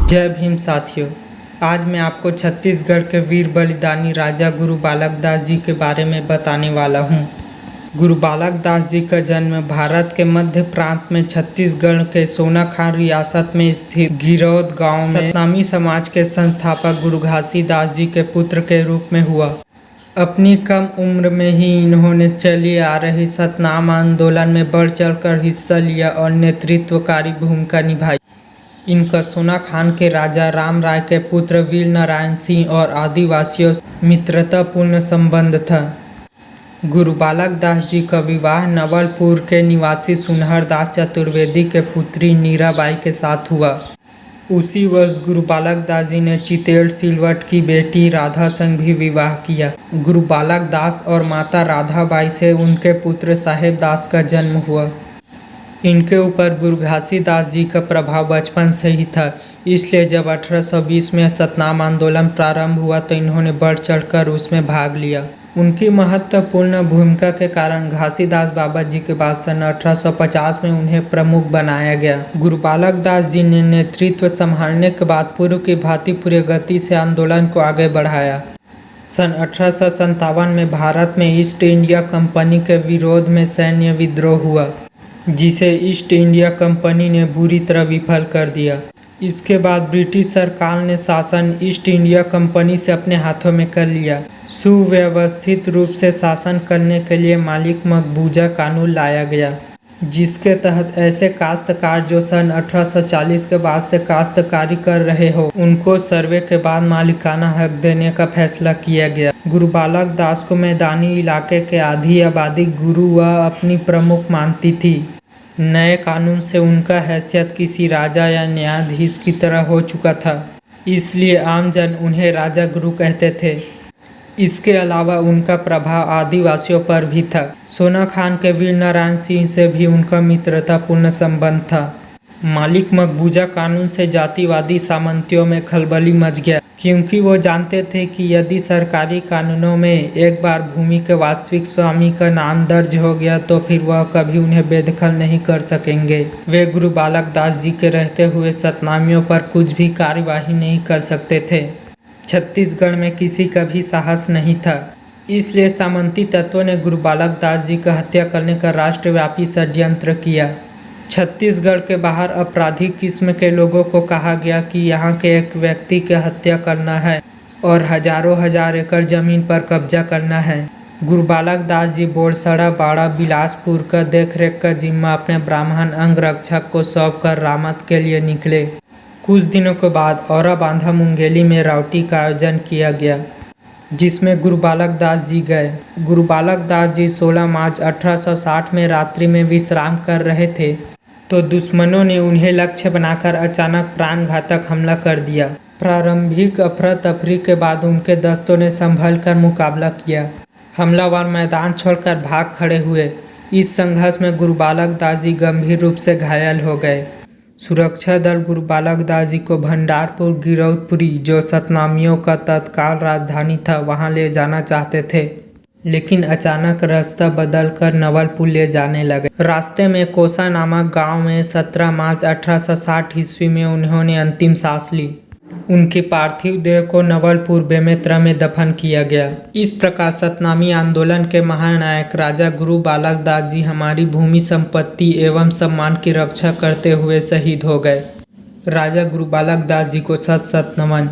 जय भीम साथियों। आज मैं आपको छत्तीसगढ़ के वीर बलिदानी राजा गुरु बालक दास जी के बारे में बताने वाला हूँ। गुरु बालक दास जी का जन्म भारत के मध्य प्रांत में छत्तीसगढ़ के सोनाखान रियासत में स्थित गिरौद गांव में सतनामी समाज के संस्थापक गुरु घासीदास जी के पुत्र के रूप में हुआ। अपनी कम उम्र में ही इन्होंने चली आ रही सतनाम आंदोलन में बढ़ चढ़कर हिस्सा लिया और नेतृत्वकारी भूमिका निभाई। इनका सोनाखान के राजा राम राय के पुत्र वीर नारायण सिंह और आदिवासियों से मित्रतापूर्ण संबंध था। गुरु बालक दास जी का विवाह नवलपुर के निवासी सुनहर दास चतुर्वेदी के पुत्री नीराबाई के साथ हुआ। उसी वर्ष गुरु बालक दास जी ने चितेड़ सिलवट की बेटी राधा संग भी विवाह किया। गुरु बालक दास और माता राधाबाई से उनके पुत्र साहेब दास का जन्म हुआ। इनके ऊपर गुरु घासीदास जी का प्रभाव बचपन से ही था, इसलिए जब 1820 में सतनाम आंदोलन प्रारंभ हुआ तो इन्होंने बढ़ चढ़कर उसमें भाग लिया। उनकी महत्वपूर्ण भूमिका के कारण घासीदास बाबा जी के बाद सन 1850 में उन्हें प्रमुख बनाया गया। गुरु बालक दास जी ने नेतृत्व संभालने के बाद पूर्व की भांति पूरी गति से आंदोलन को आगे बढ़ाया। सन 1857 में भारत में ईस्ट इंडिया कंपनी के विरोध में सैन्य विद्रोह हुआ, जिसे ईस्ट इंडिया कंपनी ने बुरी तरह विफल कर दिया। इसके बाद ब्रिटिश सरकार ने शासन ईस्ट इंडिया कंपनी से अपने हाथों में कर लिया। सुव्यवस्थित रूप से शासन करने के लिए मालिक मकबूजा कानून लाया गया, जिसके तहत ऐसे काश्तकार जो सन 1840 के बाद से काश्तकारी कर रहे हो उनको सर्वे के बाद मालिकाना हक देने का फैसला किया गया। गुरु बालक दास को मैदानी इलाके के आधी आबादी गुरु व अपनी प्रमुख मानती थी। नए कानून से उनका हैसियत किसी राजा या न्यायाधीश की तरह हो चुका था, इसलिए आमजन उन्हें राजा गुरु कहते थे। इसके अलावा उनका प्रभाव आदिवासियों पर भी था। सोनाखान के वीर नारायण सिंह से भी उनका मित्रतापूर्ण संबंध था। मालिक मकबूजा कानून से जातिवादी सामंतियों में खलबली मच गया, क्योंकि वो जानते थे कि यदि सरकारी कानूनों में एक बार भूमि के वास्तविक स्वामी का नाम दर्ज हो गया तो फिर वह कभी उन्हें बेदखल नहीं कर सकेंगे। वे गुरु बालक दास जी के रहते हुए सतनामियों पर कुछ भी कार्यवाही नहीं कर सकते थे। छत्तीसगढ़ में किसी का भी साहस नहीं था, इसलिए सामंती तत्वों ने गुरु बालक दास जी का हत्या करने का राष्ट्रव्यापी षड्यंत्र किया। छत्तीसगढ़ के बाहर आपराधिक किस्म के लोगों को कहा गया कि यहाँ के एक व्यक्ति की हत्या करना है और हजारों हजार एकड़ जमीन पर कब्जा करना है। गुरु बालक दास जी बोरसड़ा बाड़ा बिलासपुर का देखरेख का जिम्मा अपने ब्राह्मण अंगरक्षक को सौंप कर रामत के लिए निकले। कुछ दिनों के बाद औरा बांधा मुंगेली में राउटी का आयोजन किया गया, जिसमें गुरु बालक दास जी गए। गुरु बालक दास जी 16 मार्च 1860 में रात्रि में विश्राम कर रहे थे तो दुश्मनों ने उन्हें लक्ष्य बनाकर अचानक प्राणघातक हमला कर दिया। प्रारंभिक अफरा तफरी के बाद उनके दस्तों ने संभल कर मुकाबला किया। हमलावर मैदान छोड़कर भाग खड़े हुए। इस संघर्ष में गुरु बालक दास जी गंभीर रूप से घायल हो गए। सुरक्षा दल गुरु बालक दास जी को भंडारपुर गिरौदपुरी, जो सतनामियों का तत्काल राजधानी था, वहां ले जाना चाहते थे, लेकिन अचानक रास्ता बदलकर नवलपुर ले जाने लगे। रास्ते में कोसा नामक गांव में 17 मार्च 1860 ईस्वी में उन्होंने अंतिम सांस ली। उनके पार्थिव देह को नवलपुर बेमेतरा में दफन किया गया। इस प्रकार सतनामी आंदोलन के महानायक राजा गुरु बालक दास जी हमारी भूमि संपत्ति एवं सम्मान की रक्षा करते हुए शहीद हो गए। राजा गुरु बालक दास जी को सत सत नमन।